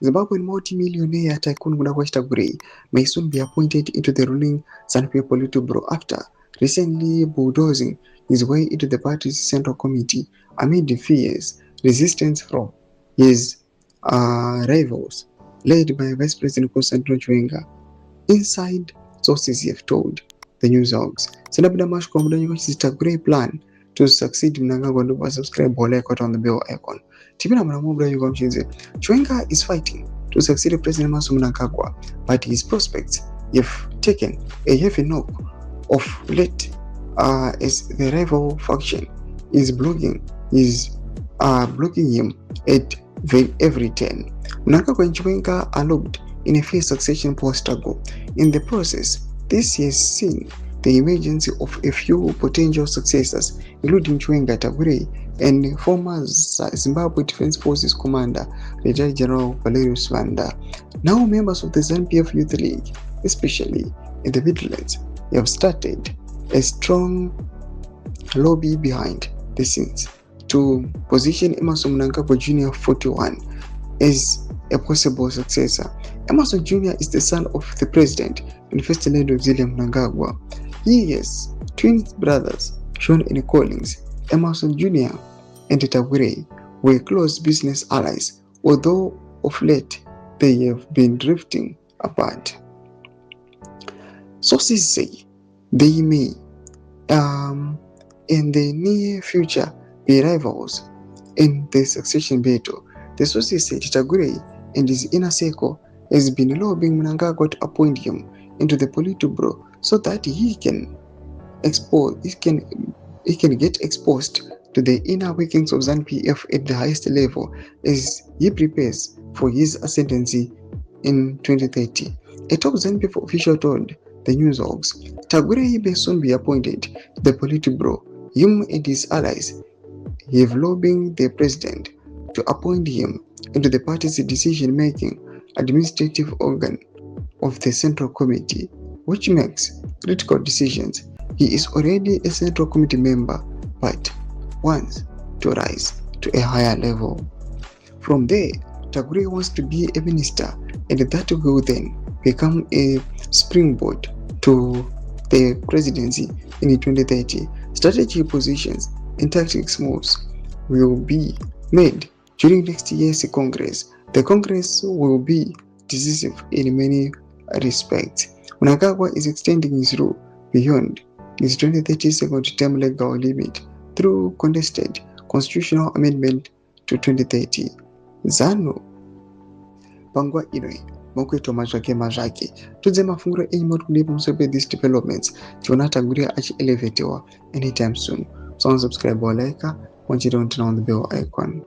Zimbabwean multi-millionaire tycoon Mnangagwa Chitagurei may soon be appointed into the ruling ZANU-PF Politburo after recently bulldozing his way into the party's central committee amid fierce resistance from his rivals, led by Vice President Constantino Chiwenga. Inside sources have told the news hogs, Senabda Mashko Mnangagwa Chitagurei plan to succeed Mnangagwa and subscribe on the bell icon. Chiwenga is fighting to succeed President Mnangagwa, but his prospects have taken a heavy knock of late as the rival faction is blocking him at every turn. Mnangagwa and Chiwenga are locked in a fierce succession power struggle. In the process, this has seen the emergence of a few potential successors, including Chiwenga Chitagurei and former Zimbabwe Defense Forces Commander, Retired General Valerius Vanda. Now members of the ZANU-PF Youth League, especially in the Midlands, have started a strong lobby behind the scenes to position Emmerson Mnangagwa Jr. 41 as a possible successor. Emmerson Jr. is the son of the president and first lady of Mnangagwa. He has twin brothers, Sean and Collins. Emmerson Jr. and Chitagurei were close business allies, although of late they have been drifting apart. Sources say they may, in the near future, be rivals in the succession battle. The sources say Chitagurei and his inner circle has been lobbying Mnangagwa to appoint him into the Politburo so that he can get exposed to the inner workings of ZANU-PF at the highest level as he prepares for his ascendancy in 2030. A top ZANU-PF official told the news hogs, Chitagurei may soon be appointed to the Politburo. Him and his allies have lobbying the president to appoint him into the party's decision-making administrative organ of the Central Committee, which makes critical decisions. He is already a Central Committee member, but wants to rise to a higher level. From there, Chitagurei wants to be a minister, and that will then become a springboard to the presidency in 2030. Strategy positions and tactics moves will be made during next year's Congress. The Congress will be decisive in many respects. Mnangagwa is extending his rule beyond his 2030 second term legal limit through contested constitutional amendment to 2030. Zanu pangwa inoi mokweto mazvake tudze mafunguro enyu muri pamusoro these developments tiona Chitagurei achielevatewa anytime soon. So subscribe or like, want you to turn on the bell icon.